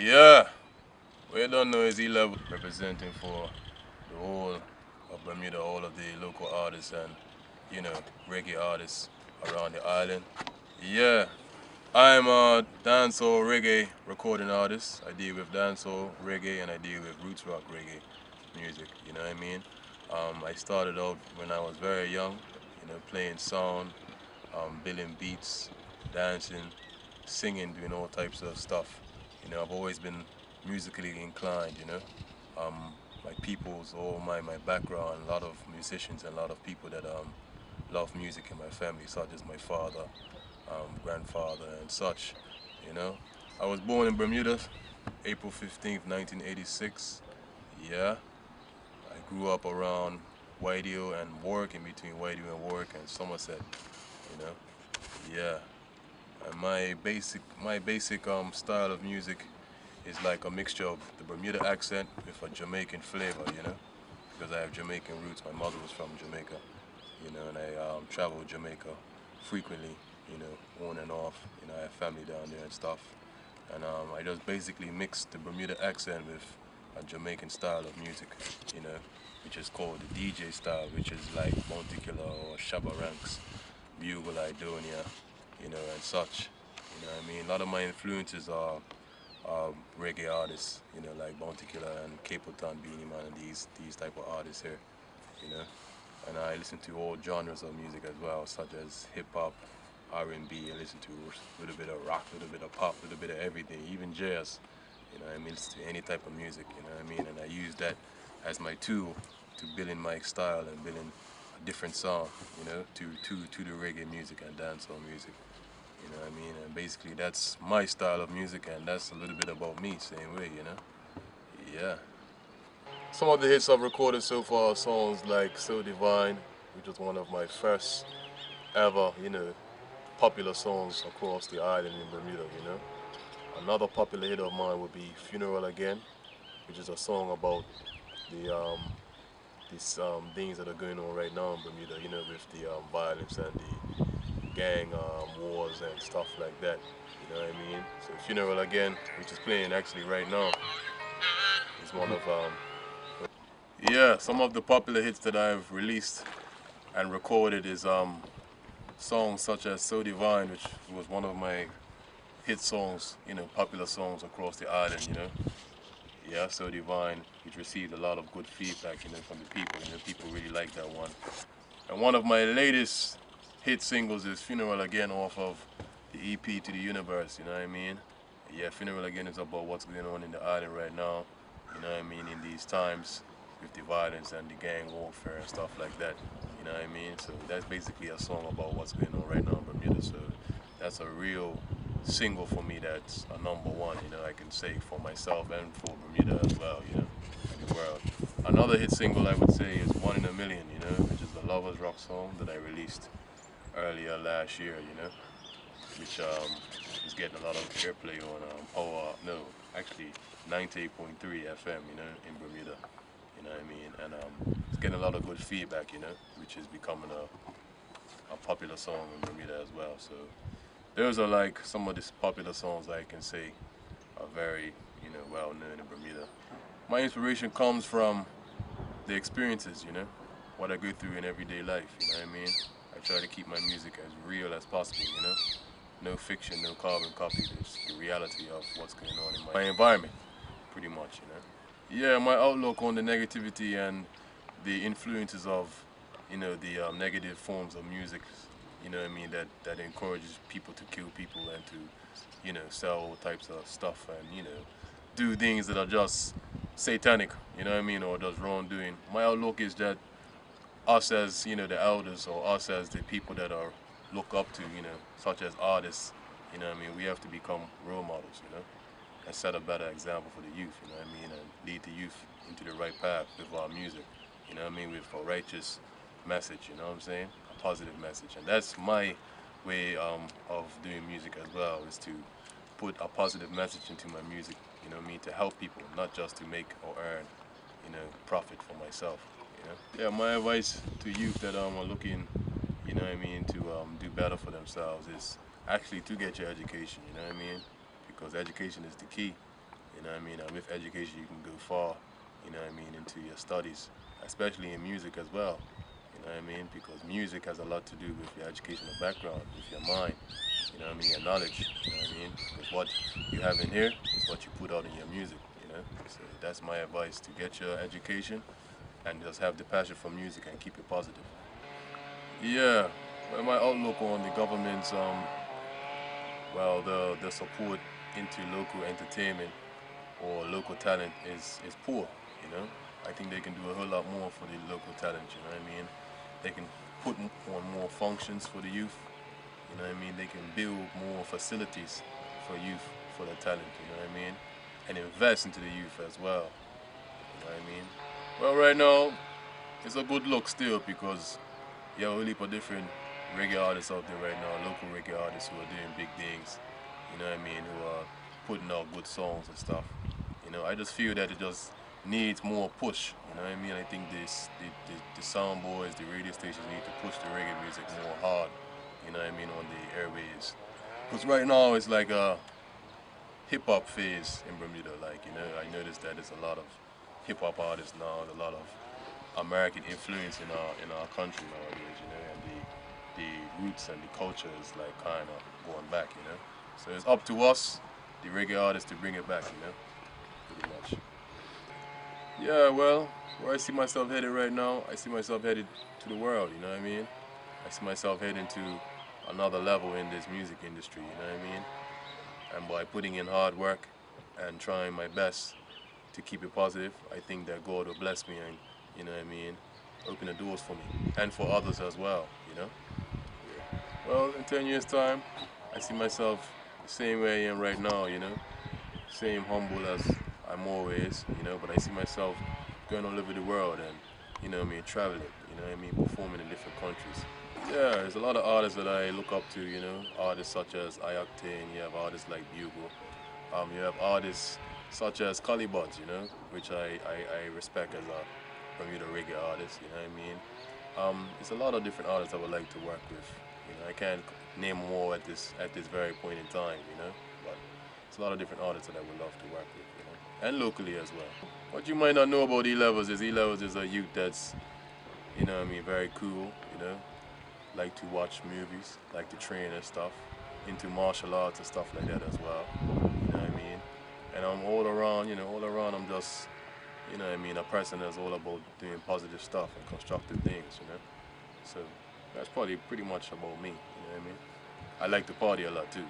Yeah, we don't know is Elevelz representing for the whole of Bermuda, all of the local artists and, reggae artists around the island. Yeah, I'm a dancehall reggae recording artist. I deal with dancehall reggae and I deal with roots rock reggae music, you know what I mean? I started out when I was very young, playing sound, building beats, dancing, singing, doing all types of stuff. I've always been musically inclined, my peoples, all my background, a lot of musicians and a lot of people that love music in my family, such as my father, grandfather and such, you know. I was born in Bermuda, April 15th, 1986. Yeah, I grew up around White Hill and Warwick, in between White Hill and Warwick and Somerset, you know. Yeah, and my basic style of music is like a mixture of the Bermuda accent with a Jamaican flavor, because I have Jamaican roots. My mother was from Jamaica, and I travel Jamaica frequently, on and off. I have family down there and stuff. And I just basically mix the Bermuda accent with a Jamaican style of music, which is called the DJ style, which is like Monticular or Shabba Ranks, Bugle Idonia, and such. You know what I mean? A lot of my influences are reggae artists, like Bounty Killer and Capleton, Beanie Man, and these type of artists here, you know. And I listen to all genres of music as well, such as hip hop, R&B. I listen to a little bit of rock, a little bit of pop, a little bit of everything, even jazz. I mean, listen to any type of music. You know what I mean? And I use that as my tool to building my style and building a different sound, to the reggae music and dancehall music. You know what I mean? And basically that's my style of music and that's a little bit about me, same way, Yeah. Some of the hits I've recorded so far are songs like So Divine, which was one of my first ever, popular songs across the island in Bermuda, Another popular hit of mine would be Funeral Again, which is a song about the these things that are going on right now in Bermuda, with the violence and the gang wars and stuff like that. You know what I mean? So Funeral Again, which is playing actually right now, is one of yeah, some of the popular hits that I've released and recorded is songs such as So Divine, which was one of my hit songs, popular songs across the island, Yeah, So Divine, which received a lot of good feedback, from the people. People really like that one. And one of my latest hit singles is Funeral Again off of the EP To The Universe, you know what I mean? Yeah, Funeral Again is about what's going on in the island right now, you know what I mean, in these times with the violence and the gang warfare and stuff like that, you know what I mean? So that's basically a song about what's going on right now in Bermuda. So that's a real single for me that's a #1, I can say for myself and for Bermuda as well, and the world. Another hit single I would say is One in a Million, which is the Lovers Rock song that I released earlier last year, which is getting a lot of airplay on actually 98.3 FM, in Bermuda, you know what I mean? And it's getting a lot of good feedback, which is becoming a popular song in Bermuda as well. So those are like some of these popular songs I can say are very, well known in Bermuda. My inspiration comes from the experiences, what I go through in everyday life, you know what I mean? I try to keep my music as real as possible, No fiction, no carbon copy, just the reality of what's going on in my environment, pretty much, Yeah, my outlook on the negativity and the influences of, the negative forms of music, you know what I mean, that encourages people to kill people and to, sell all types of stuff and, do things that are just satanic, you know what I mean, or just wrongdoing. My outlook is that us as, the elders or us as the people that are look up to, such as artists, you know what I mean, we have to become role models, and set a better example for the youth, you know what I mean, and lead the youth into the right path with our music, you know what I mean, with a righteous message, you know what I'm saying, a positive message. And that's my way of doing music as well, is to put a positive message into my music, you know what I mean, to help people, not just to make or earn, profit for myself, Yeah, my advice to youth that are looking, you know what I mean, to do better for themselves is actually to get your education, you know what I mean, because education is the key, You know what I mean? And with education, you can go far, you know what I mean, into your studies, especially in music as well. You know what I mean? Because music has a lot to do with your educational background, with your mind, you know what I mean, your knowledge, you know what I mean? Because what you have in here is what you put out in your music, you know? So that's my advice, to get your education and just have the passion for music and keep it positive. Yeah, well, my outlook on the government's, well, the support into local entertainment or local talent is poor, you know? I think they can do a whole lot more for the local talent, you know what I mean? They can put on more functions for the youth, you know what I mean? They can build more facilities for youth, for the talent, you know what I mean? And invest into the youth as well, you know what I mean? Well, right now, it's a good look still, because you have a heap of different reggae artists out there right now, local reggae artists who are doing big things, you know what I mean, who are putting out good songs and stuff. You know, I just feel that it just needs more push, you know what I mean? I think the sound boys, the radio stations need to push the reggae music more hard, you know what I mean, on the airwaves. Because right now it's like a hip-hop phase in Bermuda, like, you know, I noticed that there's a lot of hip-hop artists now, a lot of American influence in our country nowadays, you know, and the roots and the culture is like kind of going back, you know. So it's up to us, the reggae artists, to bring it back, you know, pretty much. Yeah, well, where I see myself headed right now, I see myself headed to the world, you know what I mean? I see myself heading to another level in this music industry, you know what I mean? And by putting in hard work and trying my best to keep it positive, I think that God will bless me and, you know what I mean, open the doors for me and for others as well, you know? Yeah. Well, in 10 years' time, I see myself the same way I am right now, you know? Same humble as I'm always, you know, but I see myself going all over the world and, you know what I mean, traveling, you know what I mean, performing in different countries. Yeah, there's a lot of artists that I look up to, you know, artists such as Ioctane, you have artists like Bugle, you have artists such as Buds, you know, which I respect as a Bermuda reggae artist, you know what I mean. It's a lot of different artists I would like to work with, you know, I can't name them all at this very point in time, you know, but it's a lot of different artists that I would love to work with, you know, and locally as well. What you might not know about Elevelz is a youth that's, you know what I mean, very cool, you know, like to watch movies, like to train and stuff, into martial arts and stuff like that as well, you know what I mean. And I'm all around, I'm just, you know what I mean, a person that's all about doing positive stuff and constructive things, you know. So that's probably pretty much about me, you know what I mean. I like to party a lot too.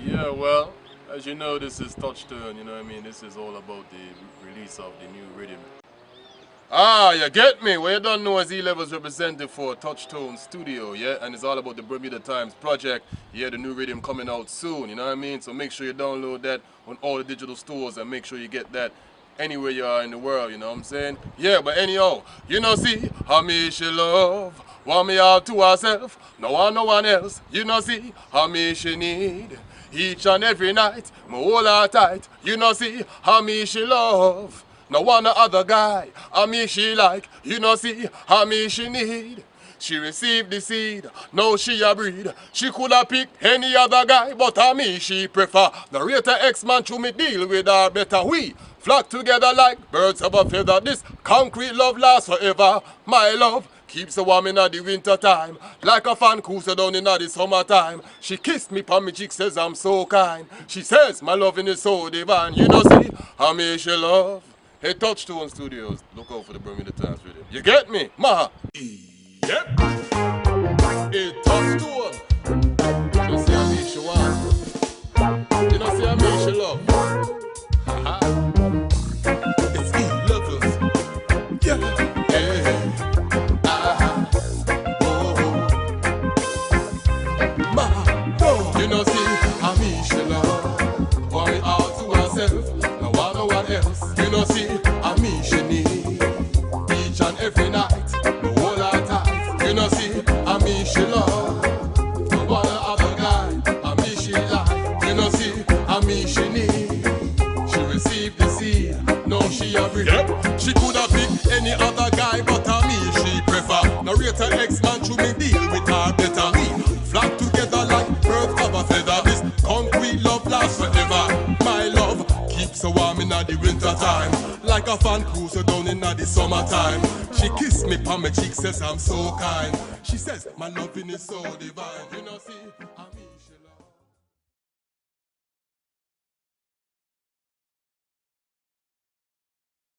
Yeah, well, as you know, this is Touchstone, you know what I mean. This is all about the release of the new rhythm. Ah, you get me? What you don't know is Elevelz representing for Touchstone Studio, yeah? And it's all about the Bermuda Times Project. Yeah, the new rhythm coming out soon, you know what I mean? So make sure you download that on all the digital stores and make sure you get that anywhere you are in the world, you know what I'm saying? Yeah, but anyhow, you know, see, how me she love, want me all to herself, no one else, you know, see, how me she need, each and every night, me hold her tight, you know, see, how me she love, no one other guy, how me she like, you know, see, how me she need. She received the seed, now she a breed. She could have picked any other guy, but a me she prefer. Narrator X-Man to me deal with her better. We flock together like birds of a feather. This concrete love lasts forever. My love keeps her warm in the winter time, like a fan cruiser down in the summertime. She kissed me on my cheek, says I'm so kind. She says my loving is so divine. You know, see, how me she love. Hey, Touchstone Studios, look out for the Bermuda Times video. You get me? Maha. Yep. Hey, Touchstone. You know, see how me she want. You know, see how me she love. Haha. It's Elevelz. Yeah. Hey. You know, see how me she love. Want me all to herself. No one else. You know, see how me she need. Each and every night. No whole lot tight. You know, see how me she love. No one other guy. How me she like. You know, see how me she need. She received the seed. No, she a breed. Yep. She could have picked any other guy, but a me she prefer. Narrator X-Man to me deal with her better. We flock together like birds of a feather. so warm in the winter time. Like a fan cruiser down in the summertime. She kissed me on my cheek, says I'm so kind. She says my loving is so divine. You know, see.